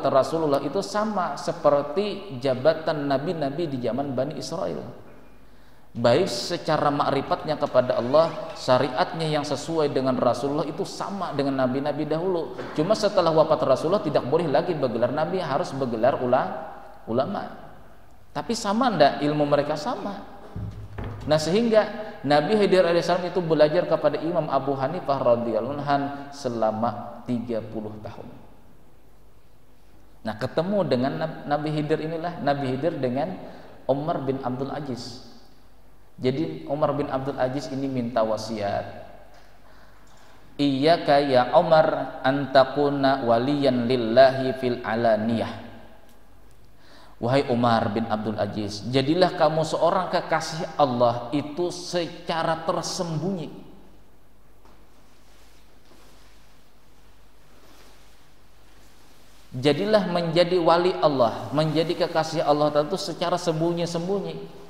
wafat Rasulullah itu sama seperti jabatan nabi-nabi di zaman Bani Israel. Baik secara makrifatnya kepada Allah, syariatnya yang sesuai dengan Rasulullah itu sama dengan nabi-nabi dahulu. Cuma setelah wafat Rasulullah tidak boleh lagi bergelar nabi, harus bergelar ulama. Tapi sama ndak ilmu mereka sama. Nah sehingga Nabi Khidir alaihissalam itu belajar kepada Imam Abu Hanifah radhiyallahu anhu selama 30 tahun. Nah ketemu dengan Nabi Khidir inilah, Nabi Khidir dengan Umar bin Abdul Aziz. Jadi Umar bin Abdul Aziz ini minta wasiat, iyyaka ya Umar antakuna waliyan lillahi fil alaniyah. Wahai Umar bin Abdul Aziz, jadilah kamu seorang kekasih Allah itu secara tersembunyi. Jadilah menjadi wali Allah, menjadi kekasih Allah itu secara sembunyi-sembunyi.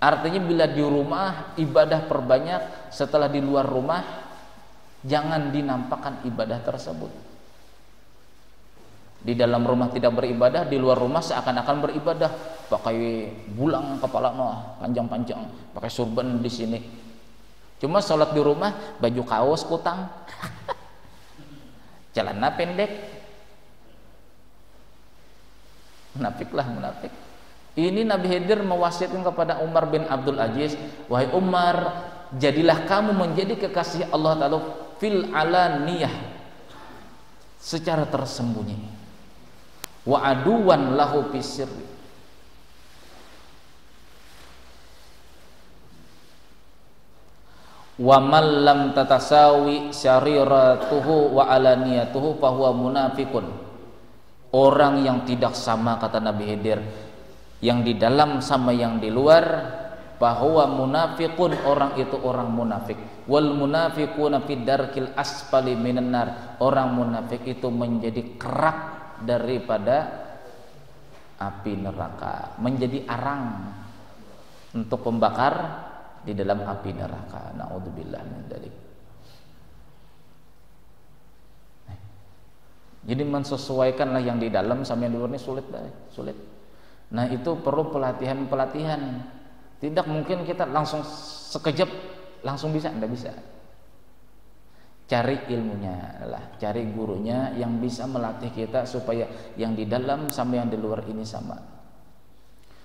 Artinya bila di rumah ibadah perbanyak, setelah di luar rumah jangan dinampakkan ibadah tersebut. Di dalam rumah tidak beribadah, di luar rumah seakan-akan beribadah, pakai bulang kepala panjang-panjang, pakai surban di sini. Cuma sholat di rumah baju kaos kutang, celana pendek, munafik. Ini Nabi Khidir mewasiatkan kepada Umar bin Abdul Aziz, wahai Umar, jadilah kamu menjadi kekasih Allah Ta'ala fil alaniyah, secara tersembunyi, wa aduwan lahu fisirri, wa man lam tatasawi syariratuhu wa alaniyatuhu fahuwa munafikun. Orang yang tidak sama, kata Nabi Khidir, yang di dalam sama yang di luar, bahwa munafiqun, orang itu orang munafik. Wal munafiquna fid darkil asfali minan nar. Orang munafik itu menjadi kerak daripada api neraka, menjadi arang untuk pembakar di dalam api neraka. Naudzubillah min dzalik. Jadi mensesuaikanlah yang di dalam sama yang di luar ini sulit. Nah itu perlu pelatihan. Tidak mungkin kita langsung sekejap langsung bisa, tidak bisa. Cari ilmunya lah, cari gurunya yang bisa melatih kita supaya yang di dalam sama yang di luar ini sama.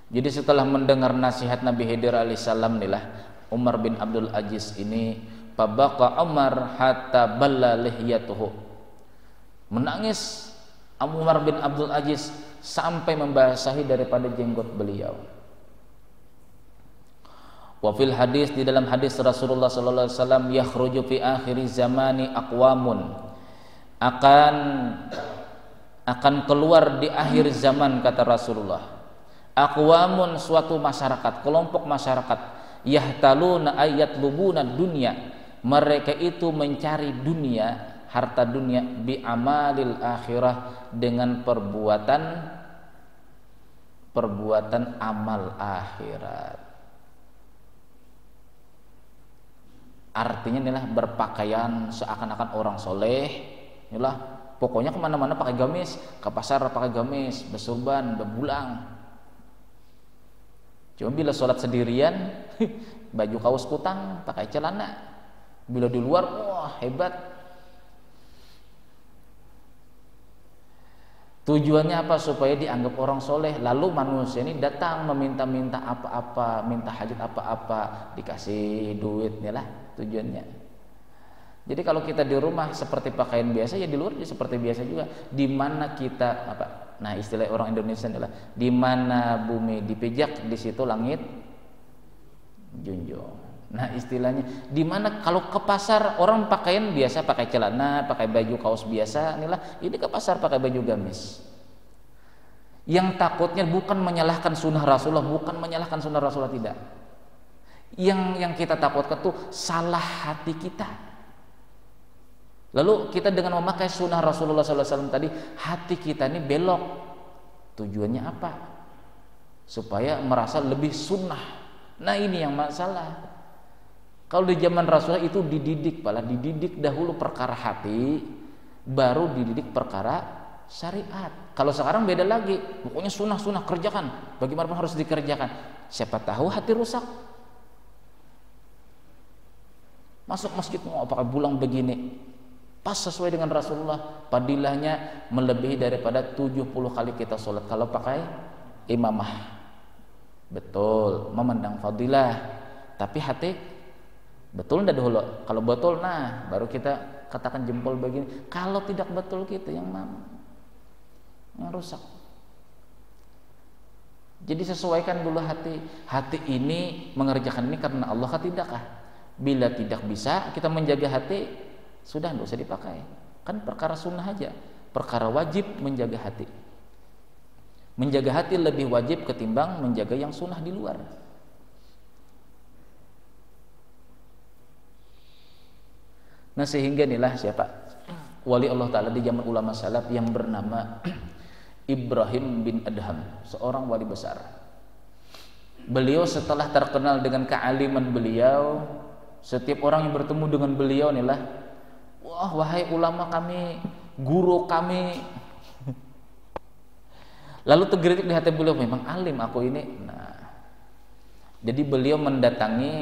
Jadi setelah mendengar nasihat Nabi Khidir alaihissalam inilah Umar bin Abdul Aziz ini, fabaqa Umar hatta balla lihyatuhu. Menangis Umar bin Abdul Aziz sampai membasahi daripada jenggot beliau. Wa fil hadis, di dalam hadis Rasulullah sallallahu alaihi wasallam, yakhruju fi akhir zamani aqwamun, akan keluar di akhir zaman, kata Rasulullah, aqwamun, suatu masyarakat, kelompok masyarakat, yahtaluna ayatlubuna dunya, mereka itu mencari dunia, harta dunia, bi amalil akhirah, dengan perbuatan amal akhirat. Artinya inilah berpakaian seakan-akan orang soleh, inilah pokoknya kemana-mana pakai gamis, ke pasar pakai gamis, bersurban, berbulang. Cuma bila sholat sendirian baju kaos kutang, pakai celana. Bila di luar, wah hebat. Tujuannya apa? Supaya dianggap orang soleh. Lalu manusia ini datang meminta-minta apa-apa, minta hajat apa-apa, dikasih duit, inilah tujuannya. Jadi kalau kita di rumah seperti pakaian biasa, ya di luar juga seperti biasa juga. Di mana kita apa? Nah, istilah orang Indonesia adalah di mana bumi dipijak, di situ langit junjung. Nah, istilahnya di mana kalau ke pasar orang pakaian biasa, pakai celana, pakai baju kaos biasa, inilah ini ke pasar pakai baju gamis. Yang takutnya bukan menyalahkan sunnah Rasulullah, bukan menyalahkan sunnah Rasulullah, tidak. Yang kita takutkan tuh salah hati kita. Lalu kita dengan memakai sunnah Rasulullah SAW tadi, hati kita ini belok. Tujuannya apa? Supaya merasa lebih sunnah. Nah ini yang masalah. Kalau di zaman Rasulullah itu dididik dahulu perkara hati, baru dididik perkara syariat. Kalau sekarang beda lagi, pokoknya sunnah kerjakan, bagaimanapun harus dikerjakan. Siapa tahu hati rusak. Masuk masjid mau pakai bulang begini, pas sesuai dengan Rasulullah, fadilahnya melebihi daripada 70 kali kita sholat kalau pakai imamah. Betul, memandang fadilah, tapi hati betul ndak dulu. Kalau betul, nah baru kita katakan jempol begini. Kalau tidak betul kita yang rusak. Jadi sesuaikan dulu hati. Hati ini mengerjakan ini karena Allah kah tidakkah? Bila tidak bisa kita menjaga hati, sudah tidak usah dipakai. Kan perkara sunnah aja. Perkara wajib menjaga hati. Menjaga hati lebih wajib ketimbang menjaga yang sunnah di luar. Nah sehingga inilah siapa wali Allah Ta'ala di zaman ulama salaf yang bernama Ibrahim bin Adham, seorang wali besar. Beliau setelah terkenal dengan kealiman beliau, setiap orang yang bertemu dengan beliau inilah, wah wahai ulama kami, guru kami. Lalu tergelitik di hati beliau, memang alim aku ini. Nah, jadi beliau mendatangi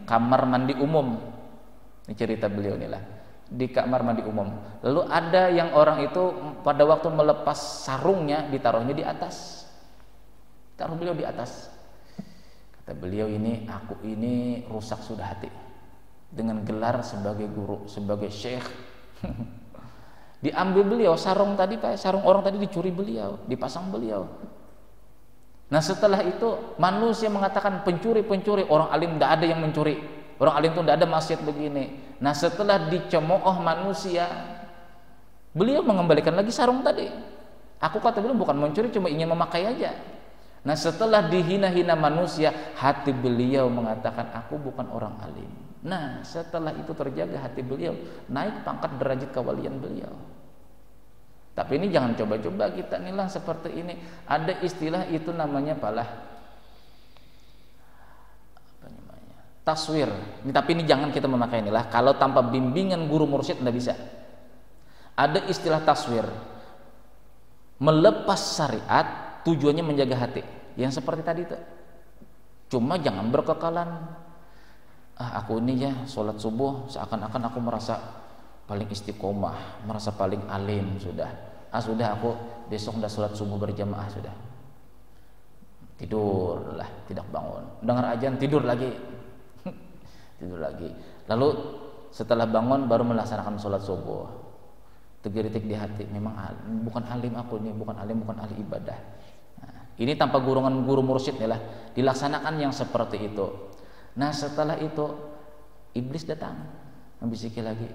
kamar mandi umum. Ini cerita beliau inilah, di kamar mandi umum. Lalu ada yang orang itu pada waktu melepas sarungnya ditaruhnya di atas. Taruh beliau di atas. Kata beliau, ini aku ini rusak sudah hati dengan gelar sebagai guru, sebagai syekh. Diambil beliau sarung tadi, Pak, sarung orang tadi dicuri beliau, dipasang beliau. Nah setelah itu manusia mengatakan pencuri, orang alim tidak ada yang mencuri, orang alim itu tidak ada maksiat begini. Nah setelah dicemooh manusia, beliau mengembalikan lagi sarung tadi. Aku kata beliau bukan mencuri, cuma ingin memakai aja. Nah setelah dihina-hina manusia, hati beliau mengatakan aku bukan orang alim. Nah setelah itu terjaga hati beliau, naik pangkat derajat kewalian beliau. Tapi ini jangan coba-coba kita nilah seperti ini. Ada istilah itu namanya apa namanya? Taswir. Tapi ini jangan kita memakai inilah. Kalau tanpa bimbingan guru mursyid tidak bisa. Ada istilah taswir. Melepas syariat tujuannya menjaga hati. Yang seperti tadi itu. Cuma jangan berkekalan. Aku ini ya sholat subuh seakan-akan aku merasa paling istiqomah, merasa paling alim sudah. Sudah aku besok udah sholat subuh berjamaah sudah. Tidurlah, tidak bangun. Dengar ajan tidur lagi. Tidur lagi. Lalu setelah bangun baru melaksanakan sholat subuh. Tergelitik di hati, memang bukan alim aku ini, bukan alim, bukan ahli ibadah. Nah, ini tanpa gurungan guru mursyid lah, dilaksanakan yang seperti itu. Nah setelah itu iblis datang membisiki lagi,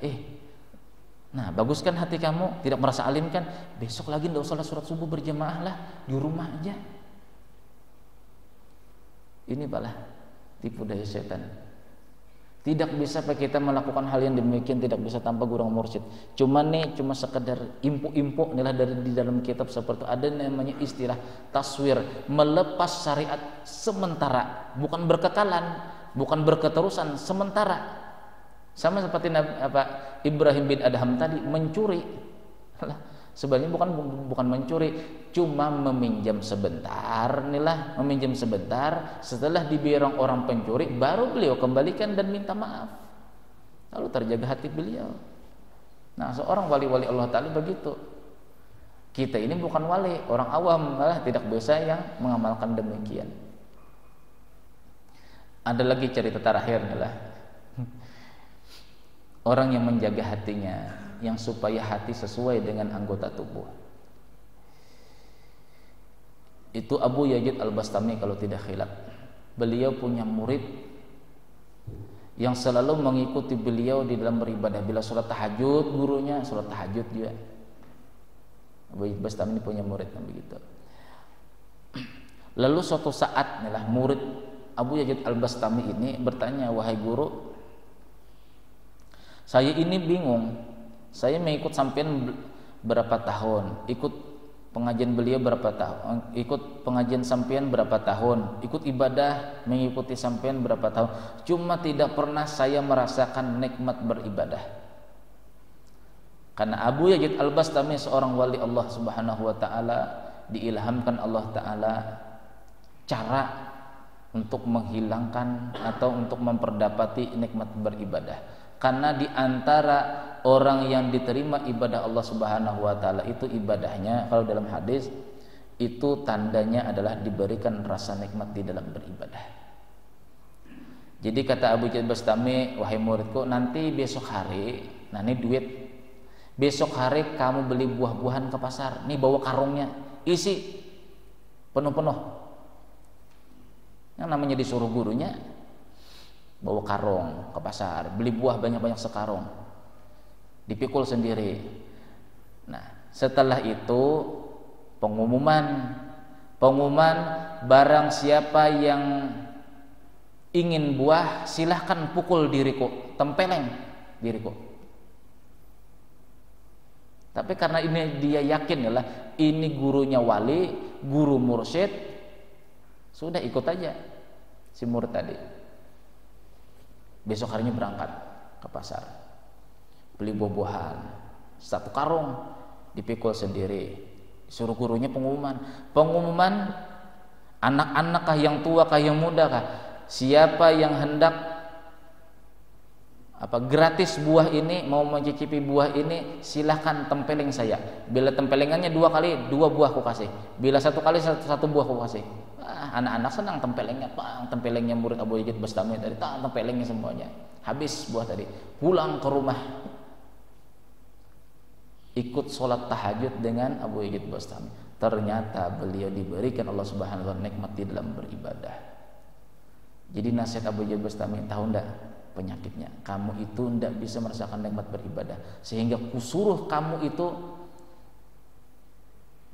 nah baguskan hati kamu, tidak merasa alim kan, besok lagi tidak usah sholat subuh berjamaah lah, di rumah aja. Ini balah tipu daya setan. Tidak bisa kita melakukan hal yang demikian, tidak bisa tanpa guru mursyid. Cuma sekedar info-info inilah dari di dalam kitab seperti ada namanya istilah taswir, melepas syariat sementara, bukan berkekalan, bukan berketerusan, sementara. Sama seperti Ibrahim bin Adham tadi mencuri. Sebenarnya bukan mencuri, cuma meminjam sebentar, meminjam sebentar. Setelah dibiarkan orang pencuri, baru beliau kembalikan dan minta maaf. Lalu terjaga hati beliau. Nah, seorang wali-wali Allah Ta'ala begitu. Kita ini bukan wali, orang awam, malah tidak biasa yang mengamalkan demikian. Ada lagi cerita terakhir orang yang menjaga hatinya, yang supaya hati sesuai dengan anggota tubuh. Itu Abu Yazid Al-Bastami kalau tidak khilaf. Beliau punya murid yang selalu mengikuti beliau di dalam beribadah. Bila sholat tahajud, gurunya sholat tahajud juga. Abu Yazid Al-Bastami ini punya murid yang begitu. Lalu suatu saat murid Abu Yazid Al-Bastami ini bertanya, wahai guru, saya ini bingung, saya mengikut sampean berapa tahun, ikut pengajian beliau berapa tahun, ikut pengajian sampean berapa tahun, ikut ibadah mengikuti sampean berapa tahun, cuma tidak pernah saya merasakan nikmat beribadah. Karena Abu Yazid Al-Bastami seorang wali Allah Subhanahu wa taala, diilhamkan Allah taala cara untuk menghilangkan atau untuk memperdapati nikmat beribadah. Karena di antara orang yang diterima ibadah Allah Subhanahu wa taala itu ibadahnya, kalau dalam hadis itu tandanya adalah diberikan rasa nikmat di dalam beribadah. Jadi kata Abu Yazid Bastami, wahai muridku, nanti besok hari, nah ini duit, besok hari kamu beli buah-buahan ke pasar, nih bawa karungnya, isi penuh-penuh. Yang namanya disuruh gurunya, bawa karung ke pasar, beli buah banyak-banyak sekarung, dipikul sendiri. Nah setelah itu pengumuman barang siapa yang ingin buah silahkan pukul diriku, tempeleng diriku. Tapi karena ini dia yakin adalah ini gurunya wali, guru mursyid, sudah ikut aja si murid tadi. Besok harinya berangkat ke pasar, beli buah-buahan, 1 karung, dipikul sendiri. Suruh gurunya pengumuman, anak-anak kah yang tua kah yang muda kah, siapa yang hendak gratis buah ini, mau mencicipi buah ini, silahkan tempeleng saya. Bila tempelengannya 2 kali, 2 buah aku kasih. Bila 1 kali, 1 buah aku kasih. Anak-anak senang tempelengnya, tempelengnya murid Abu Yazid Bastami tadi, tempelengnya semuanya. Habis buah tadi, pulang ke rumah, ikut sholat tahajud dengan Abu Yazid Bastami. Ternyata beliau diberikan Allah Subhanahu wa taala nikmat di dalam beribadah. Jadi nasihat Abu Yazid Bastami, tahu enggak penyakitnya? Kamu itu enggak bisa merasakan nikmat beribadah, sehingga kusuruh kamu itu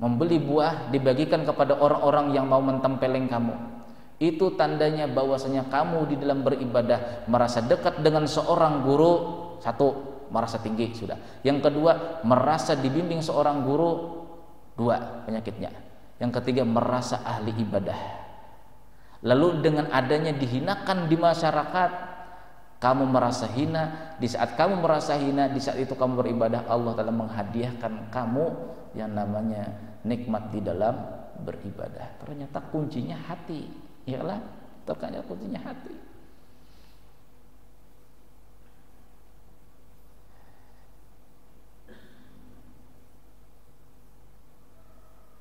membeli buah dibagikan kepada orang-orang yang mau mentempeleng kamu. Itu tandanya bahwasanya kamu di dalam beribadah merasa dekat dengan seorang guru. 1, merasa tinggi sudah. Yang kedua, merasa dibimbing seorang guru. 2 penyakitnya. Yang ketiga, merasa ahli ibadah. Lalu dengan adanya dihinakan di masyarakat, kamu merasa hina. Di saat kamu merasa hina, di saat itu kamu beribadah, Allah telah menghadiahkan kamu yang namanya nikmat di dalam beribadah. Ternyata kuncinya hati. Iyalah, ternyata kuncinya hati.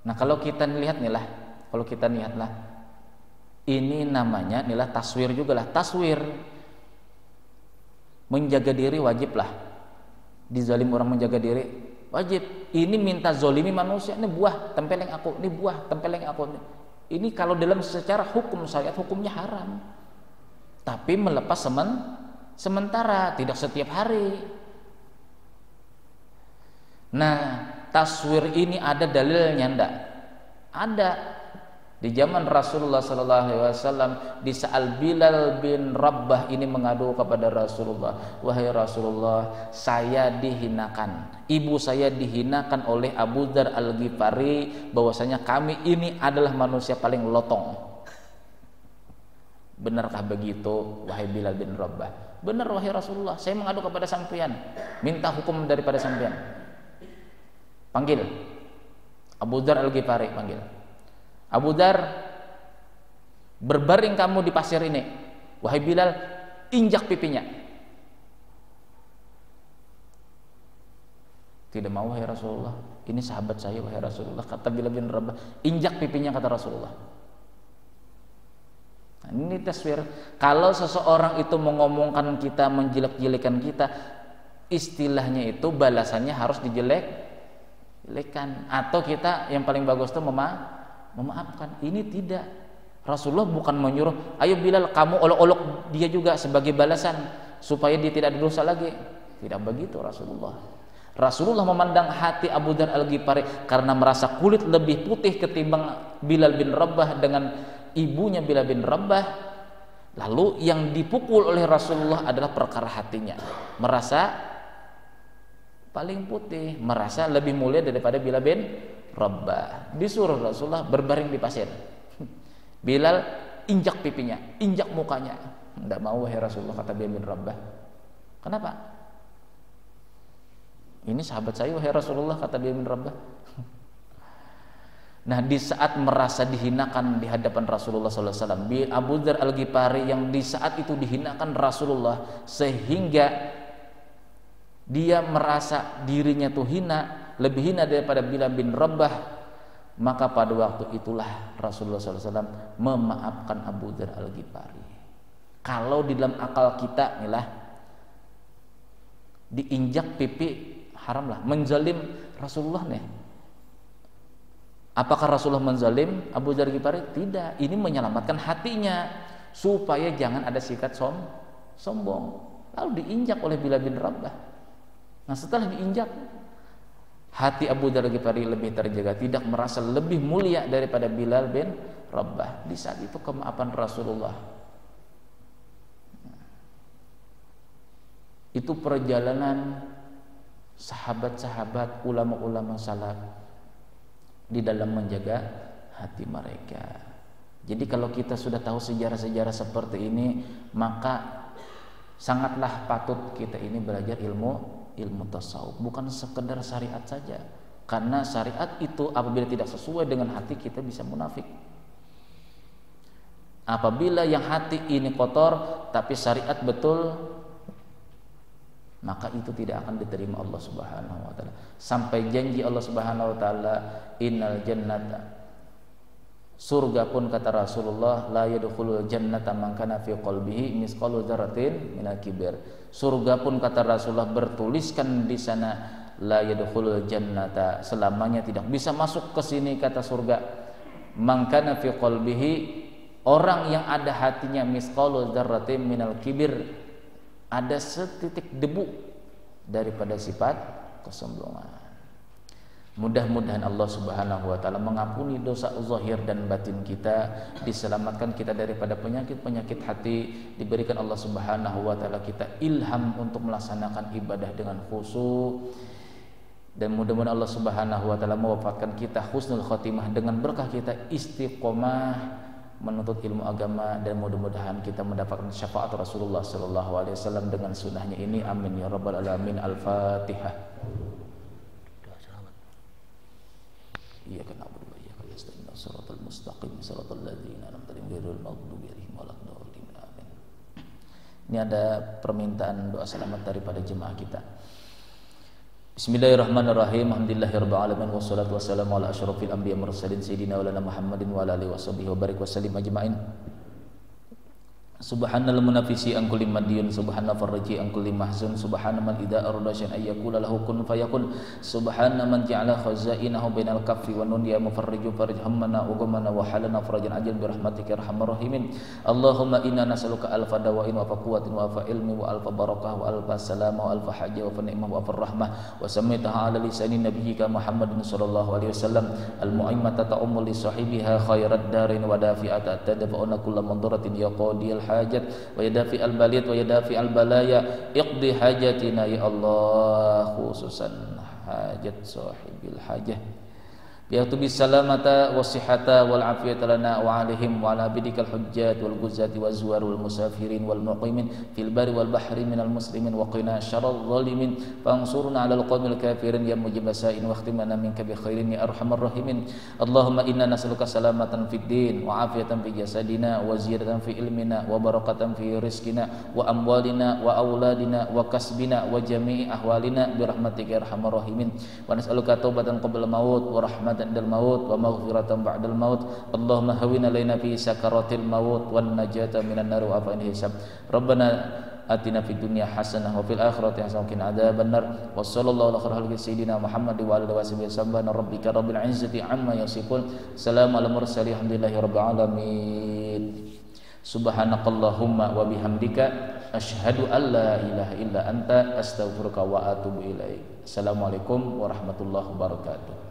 Nah kalau kita lihat nih lah, ini namanya inilah taswir juga lah. Taswir, menjaga diri wajib lah. Dizalim orang menjaga diri wajib. Ini minta zolimi manusia, ini buah tempeleng aku, ini buah tempeleng aku. Ini kalau dalam secara hukum syariat hukumnya haram. Tapi melepas sementara, tidak setiap hari. Nah, taswir ini ada dalilnya enggak? Ada. Di zaman Rasulullah sallallahu alaihi wasallam, di saat Bilal bin Rabbah ini mengadu kepada Rasulullah, wahai Rasulullah, saya dihinakan, ibu saya dihinakan oleh Abu Dzar Al-Ghifari, bahwasanya kami ini adalah manusia paling lotong. Benarkah begitu wahai Bilal bin Rabbah? Benar wahai Rasulullah, saya mengadu kepada sampean, minta hukum daripada sampean. Panggil Abu Dzar Al-Ghifari, panggil. Abu Dzar, berbaring kamu di pasir ini. Wahai Bilal, injak pipinya. Tidak mau wahai Rasulullah, ini sahabat saya wahai Rasulullah. Kata Bilal bin Rabah, injak pipinya kata Rasulullah. Nah, ini taswir. Kalau seseorang itu mengomongkan kita, menjelek-jelekan kita, istilahnya itu balasannya harus dijelek-jelekan. Atau kita yang paling bagus itu memaafkan. Ini tidak. Rasulullah bukan menyuruh, ayo Bilal kamu olok-olok dia juga sebagai balasan supaya dia tidak dosa lagi. Tidak begitu Rasulullah. Rasulullah memandang hati Abu Dzar Al-Ghifari karena merasa kulit lebih putih ketimbang Bilal bin Rabah dengan ibunya Bilal bin Rabah. Lalu yang dipukul oleh Rasulullah adalah perkara hatinya, merasa paling putih, merasa lebih mulia daripada Bilal bin Rabah. Disuruh Rasulullah berbaring di pasir. Bilal injak pipinya, injak mukanya. Tidak mau wahai Rasulullah, kata Bilal bin Rabah. Kenapa? Ini sahabat saya wahai Rasulullah, kata Bilal bin Rabah. Nah, di saat merasa dihinakan di hadapan Rasulullah SAW, Abu Dzar Al-Ghifari yang di saat itu dihinakan Rasulullah sehingga dia merasa dirinya tuh hina, lebih hina daripada Bilal bin Rabah, maka pada waktu itulah Rasulullah SAW memaafkan Abu Dzar Al-Ghifari. Kalau di dalam akal kita inilah diinjak pipi haram lah, menzalim Rasulullah nih. Apakah Rasulullah menzalim Abu Dzar Al-Ghifari? Tidak. Ini menyelamatkan hatinya supaya jangan ada sikap sombong. Lalu diinjak oleh Bilal bin Rabah. Nah, setelah diinjak, hati Abu Dzar Al-Ghifari lebih terjaga, tidak merasa lebih mulia daripada Bilal bin Rabah. Di saat itu kemaafan Rasulullah. Itu perjalanan sahabat-sahabat, ulama-ulama salaf di dalam menjaga hati mereka. Jadi kalau kita sudah tahu sejarah-sejarah seperti ini, maka sangatlah patut kita ini belajar ilmu tasawuf, bukan sekedar syariat saja. Karena syariat itu apabila tidak sesuai dengan hati, kita bisa munafik. Apabila yang hati ini kotor tapi syariat betul, maka itu tidak akan diterima Allah Subhanahu wa taala. Sampai janji Allah Subhanahu wa taala, innal jannata, surga pun kata Rasulullah, la yadkhulul jannata man kana fi qalbihi misqalu dzarratin minal kibir. Surga pun kata Rasulullah bertuliskan di sana, la yadkhulul jannata, selamanya tidak bisa masuk ke sini kata surga, man kana fi qalbihi, orang yang ada hatinya misqalu dzarratin minal kibir, ada setitik debu daripada sifat kesombongan. Mudah-mudahan Allah Subhanahu wa taala mengampuni dosa zahir dan batin kita, diselamatkan kita daripada penyakit-penyakit hati, diberikan Allah Subhanahu wa taala kita ilham untuk melaksanakan ibadah dengan khusyuk, dan mudah-mudahan Allah Subhanahu wa taala mewafatkan kita husnul khotimah dengan berkah kita istiqomah menuntut ilmu agama, dan mudah-mudahan kita mendapatkan syafaat Rasulullah sallallahu alaihi wasallam dengan sunnahnya ini. Amin ya rabbal alamin. Al-Fatihah. Iyyaka na'budu wa iyyaka nasta'in. Shiratal mustaqim, shiratal ladzina an'amta 'alaihim ghairil maghdubi 'alaihim waladdallin. Amin. Ini ada permintaan doa selamat daripada jemaah kita. Bismillahirrahmanirrahim. Alhamdulillahirabbil alamin wassalatu wassalamu ala asyrofil anbiya mursalin sayyidina wa lana Muhammadin wa ala alihi washabihi wa barik wasallim ajmain. Subhanal munafisi an kulli madiyun, subhana farraji an kulli mahzun, subhana man idza arada syai'an ay yaqula lahu kun fayakun, subhana man ja'ala khazainahu bainal kaffi wa nun ya mufarriju farij hammana wa ghamana wa halana farajan ajal bi rahmatika arhamar rahimin. Allahumma inna nas'aluka alfa dawain wa alfa quwwatin wa alfa ilmi wa alfa barakah wa alfa salama wa alfa hajjah wa alfa ni'mah wa alfa rahmah wa sammaitaha ala lisani nabiyyika Muhammadin sallallahu alaihi wasallam al-mu'immata ta'ummu li sahibiha khairat darin wa dafi'ata tadfa'una kulla mandaratin ya qadiyal hajat wa yadafi al-balid wa yadafi al-balaya iqdi hajatina ya Allah, khususan hajat sahibil hajah bi'atubi salamata wa sihhata wal afiyata lana wa alaihim wa ala bidikal hujjat wal guzati wal zuwar wal musafirin wal muqimin fil bari wal bahri minal muslimin wa qina syarral zalimin fansurna ala al-qawmil kafirin ya mujibasain wa khtimana minka bi khairin ya arhamar rahimin. Allahumma inna nas'aluka salamatan fid din wa afiyatan fi jasadina wa ziyadatan fi ilmina wa barakatan fi rizqina wa amwalina wa auladina wa kasbina wa jami'i ahwalina bi rahmatika ya arhamar rahimin. Wa nas'aluka taubatan qabla maut wa rahmatan indal maut wa maghfiratan ba'dal maut. Allahumma hawwin alaina fi sakaratil maut wan najata minan nar wa afa'in hisab. Rabbana atina fid dunya hasanah wa fil akhirati hasanah wa qina adzabannar. Wa sallallahu ala khairil sayyidina Muhammad wa ala alihi wasallam. Rabbika rabbil izzati amma yasifun. Salamun alal mursalin alhamdulillahi rabbil alamin. Subhanakallahumma wa bihamdika asyhadu an la ilaha illa anta astaghfiruka wa atubu ilaik. Assalamualaikum warahmatullahi wabarakatuh.